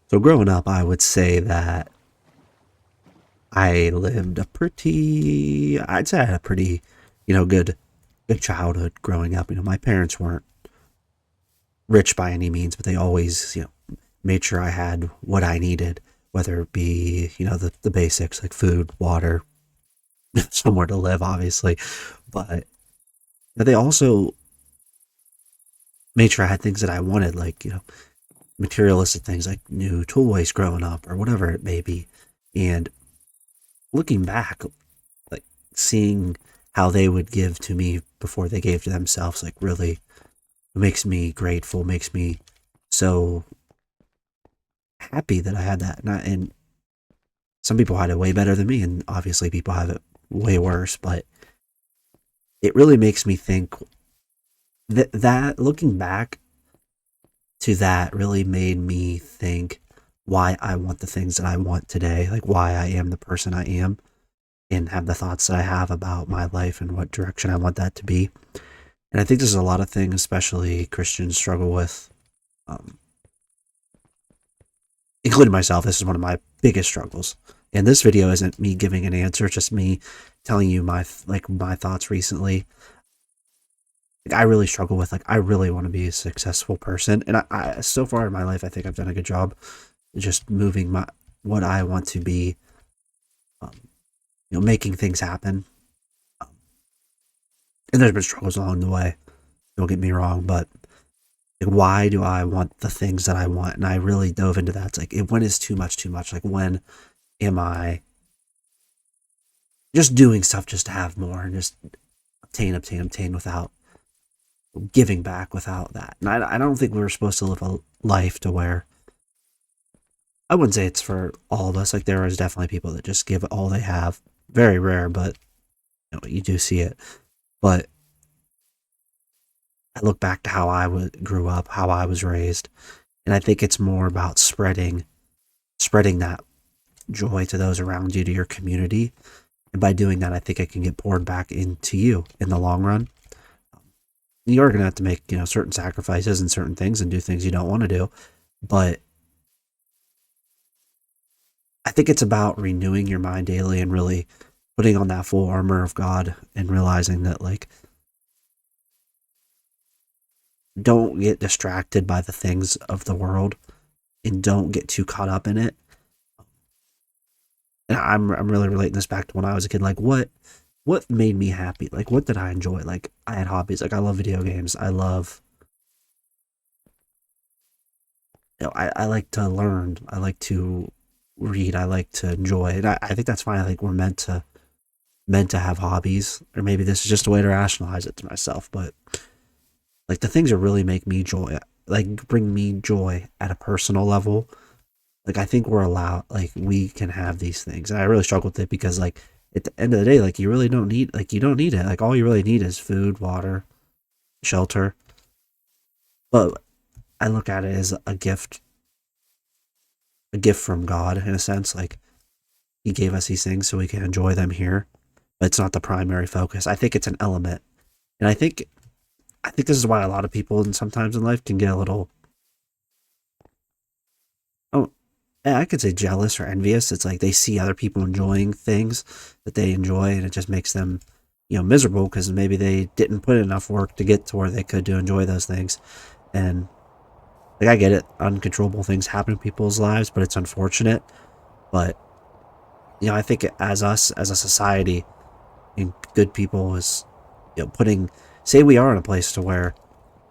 So growing up, I would say that I lived I'd say I had a pretty, good childhood growing up. My parents weren't rich by any means, but they always, made sure I had what I needed, whether it be, the basics like food, water, somewhere to live, obviously. But they also made sure I had things that I wanted, like, materialistic things like new toys growing up or whatever it may be. And looking back, like seeing how they would give to me before they gave to themselves, like really makes me grateful, makes me so happy that I had that. And some people had it way better than me, and obviously people have it way worse, but it really makes me think that looking back to that really made me think why I want the things that I want today, like why I am the person I am, and have the thoughts that I have about my life and what direction I want that to be. And I think there's a lot of things, especially Christians, struggle with, um, including myself. This is one of my biggest struggles. And this video isn't me giving an answer; it's just me telling you my thoughts recently. Like I really struggle with I really want to be a successful person, and I so far in my life I think I've done a good job just moving my what I want to be, um, making things happen. Um, and there's been struggles along the way. Don't get me wrong, but like, why do I want the things that I want? And I really dove into that. It's like, when is too much too much? Like, when am I just doing stuff just to have more and just obtain without giving back without that? And I don't think we were supposed to live a life to where, I wouldn't say it's for all of us. Like, there is definitely people that just give all they have. Very rare, but you do see it. But I look back to how grew up, how I was raised, and I think it's more about spreading that joy to those around you, to your community. And by doing that, I think it can get poured back into you in the long run. You're going to have to make, certain sacrifices and certain things and do things you don't want to do. But I think it's about renewing your mind daily and really putting on that full armor of God and realizing that, like, don't get distracted by the things of the world and don't get too caught up in it. And I'm really relating this back to when I was a kid. Like, what made me happy? Like, what did I enjoy? Like, I had hobbies. Like, I love video games. I love, I like to learn. I like to read. I like to enjoy. And I think that's fine. I think we're meant to have hobbies, or maybe this is just a way to rationalize it to myself. But like, the things that really make me joy, like bring me joy at a personal level, like I think we're allowed, like we can have these things. And I really struggle with it because, like, at the end of the day, like you really don't need, like you don't need it. Like all you really need is food, water, shelter. But I look at it as a gift from God in a sense. Like He gave us these things so we can enjoy them here, but it's not the primary focus. I think it's an element, and I think this is why a lot of people, and sometimes in life, can get a little, oh, yeah, I could say jealous or envious. It's like they see other people enjoying things that they enjoy, and it just makes them, miserable because maybe they didn't put enough work to get to where they could to enjoy those things. And like I get it, uncontrollable things happen in people's lives, but it's unfortunate. But I think as us as a society and good people is, putting, say we are in a place to where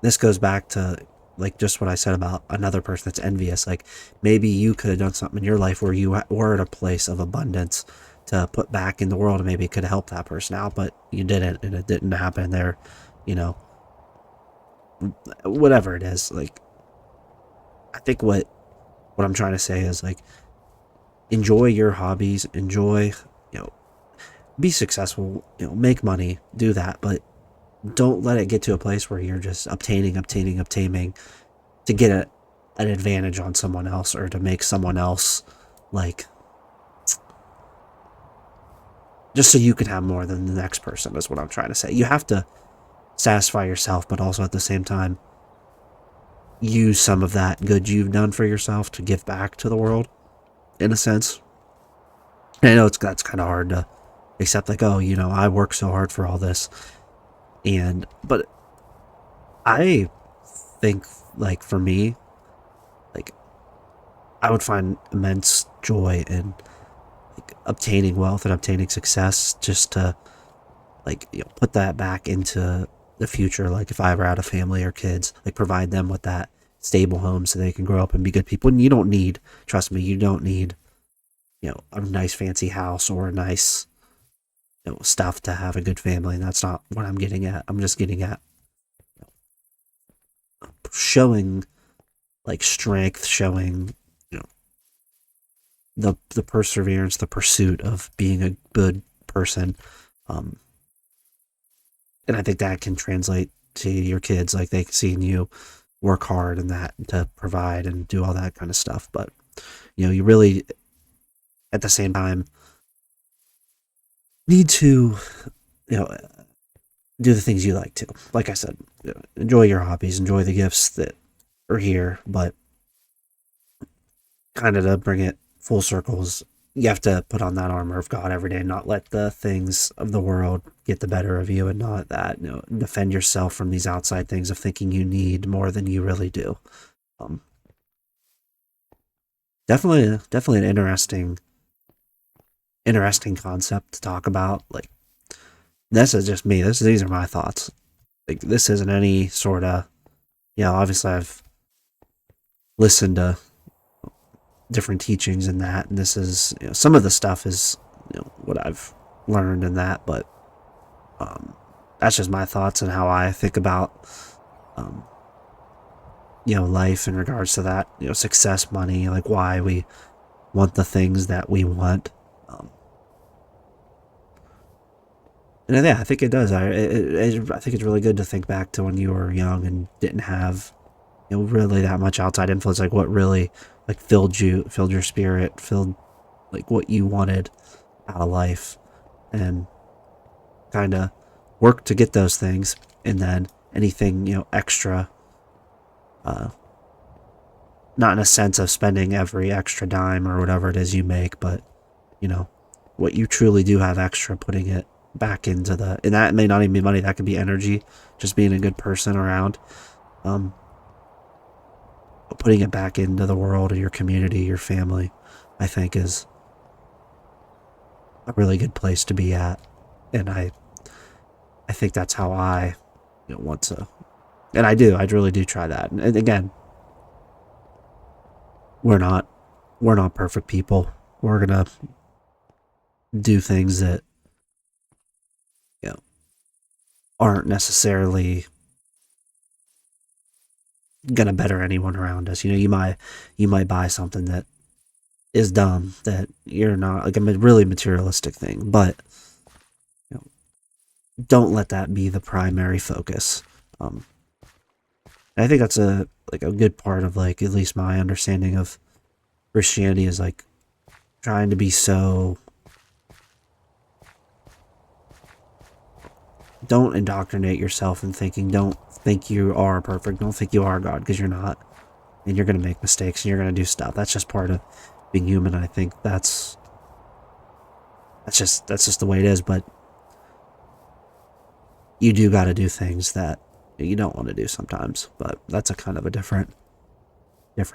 this goes back to like just what I said about another person that's envious. Like maybe you could have done something in your life where you were at a place of abundance to put back in the world, and maybe it could help that person out, but you didn't, and it didn't happen there. You know, whatever it is. Like I think what I'm trying to say is like enjoy your hobbies, enjoy, you know, be successful, make money, do that, but don't let it get to a place where you're just obtaining to get an advantage on someone else or to make someone else like just so you can have more than the next person is what I'm trying to say. You have to satisfy yourself, but also at the same time use some of that good you've done for yourself to give back to the world in a sense. And I know that's kind of hard to accept, like, oh, I work so hard for all this. But I think, like, for me, like, I would find immense joy in, like, obtaining wealth and obtaining success just to, like, put that back into the future. Like, if I ever had a family or kids, like, provide them with that stable home so they can grow up and be good people. And you don't need, trust me, you don't need, a nice fancy house or a nice, stuff to have a good family. And that's not what I'm getting at. I'm just getting at showing, like, strength, showing, the perseverance, the pursuit of being a good person. Um, and I think that can translate to your kids, like, they seeing you work hard and that to provide and do all that kind of stuff. But you really, at the same time, need to, you know do the things you like to. Like I said, enjoy your hobbies, enjoy the gifts that are here, but kind of to bring it full circles, you have to put on that armor of God every day, not let the things of the world get the better of you, and not that, defend yourself from these outside things of thinking you need more than you really do. Um, definitely an interesting concept to talk about. Like, this is just me. These are my thoughts. Like, this isn't any sort of, obviously I've listened to different teachings in that, and this is, some of the stuff is, what I've learned in that, but that's just my thoughts and how I think about, um, life in regards to that, success, money, like why we want the things that we want. Um, and yeah, I think it does. I think it's really good to think back to when you were young and didn't have, really that much outside influence. Like, what really, like, filled your spirit, filled, like, what you wanted out of life, and kind of work to get those things. And then anything, extra, uh, not in a sense of spending every extra dime or whatever it is you make, but, you know, what you truly do have extra, putting it back into and that may not even be money, that could be energy, just being a good person around, um, putting it back into the world or your community, your family, I think is a really good place to be at. And I think that's how I, want to, and I really do try that. And again, we're not, we're not perfect people. We're gonna do things that, you know, aren't necessarily gonna better anyone around us. You might buy something that is dumb, that you're not, like, a really materialistic thing, but, you know, don't let that be the primary focus. Um, I think that's a good part of, like, at least my understanding of Christianity is, like, trying to be so, don't indoctrinate yourself in thinking, don't think you are perfect, don't think you are God, because you're not, and you're going to make mistakes and you're going to do stuff. That's just part of being human. I think that's just the way it is. But you do got to do things that you don't want to do sometimes. But that's a kind of a different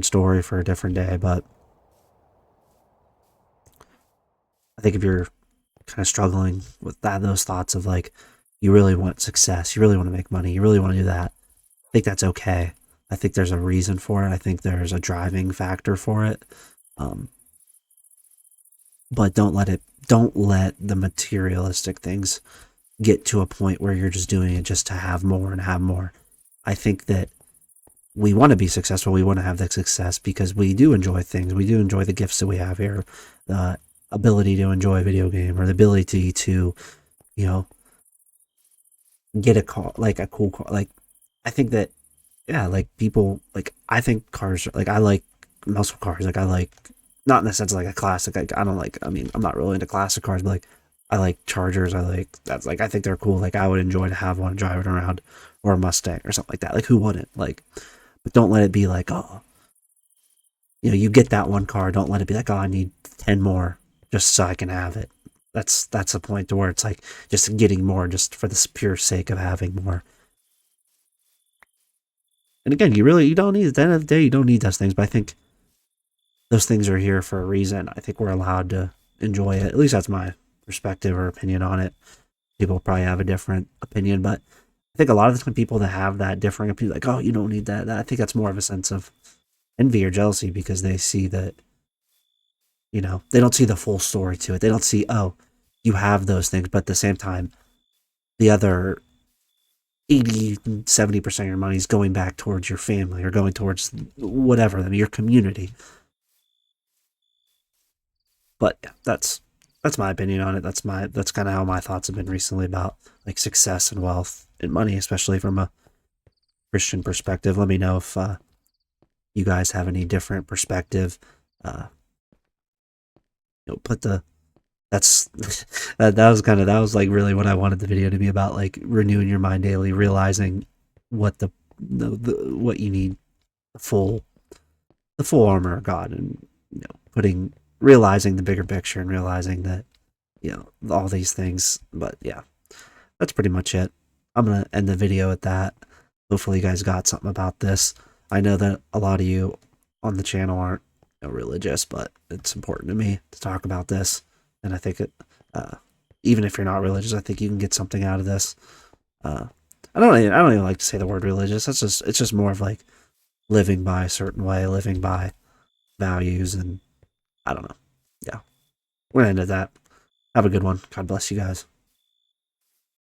story for a different day. But I think if you're kind of struggling with those thoughts of, like, you really want success, you really want to make money, you really want to do that, I think that's okay. I think there's a reason for it. I think there's a driving factor for it. Um, but don't let the materialistic things get to a point where you're just doing it just to have more and have more. I think that we want to be successful. We want to have that success because we do enjoy things. We do enjoy the gifts that we have here, the ability to enjoy a video game, or the ability to, you know, get a car, like a cool car. Like, I think that, yeah, like, people, like, I think cars, like, I like muscle cars. Like, I like, not in the sense of, like, a classic. Like, I don't like, I mean, I'm not really into classic cars, but, like, I like Chargers. I like, that's, like, I think they're cool. Like, I would enjoy to have one, drive it around, or a Mustang or something like that. Like, who wouldn't? Like, But don't let it be like, oh, you get that one car. Don't let it be like, oh, I need 10 more just so I can have it. That's a point to where it's like just getting more just for the pure sake of having more. And again, you don't need, at the end of the day, you don't need those things. But I think those things are here for a reason. I think we're allowed to enjoy it. At least that's my perspective or opinion on it. People probably have a different opinion, but I think a lot of the time people that have that differing opinion, like, oh, you don't need that. I think that's more of a sense of envy or jealousy because they see that, they don't see the full story to it. They don't see, oh, you have those things, but at the same time, the other 80, 70% of your money is going back towards your family or going towards whatever, your community. But yeah, that's my opinion on it. That's kind of how my thoughts have been recently about like success and wealth and money, especially from a Christian perspective. Let me know if you guys have any different perspective. Put the that's that was like really what I wanted the video to be about, like renewing your mind daily, realizing what the what you need, the full armor of God, and realizing the bigger picture and realizing that all these things. But yeah, that's pretty much it. I'm gonna end the video at that. Hopefully you guys got something about this. I know that a lot of you on the channel aren't religious, but it's important to me to talk about this, and I think even if you're not religious, I think you can get something out of this. I don't even like to say the word religious. It's just more of like living by a certain way, living by values, and I don't know. Yeah, we're gonna end at that. Have a good one. God bless you guys.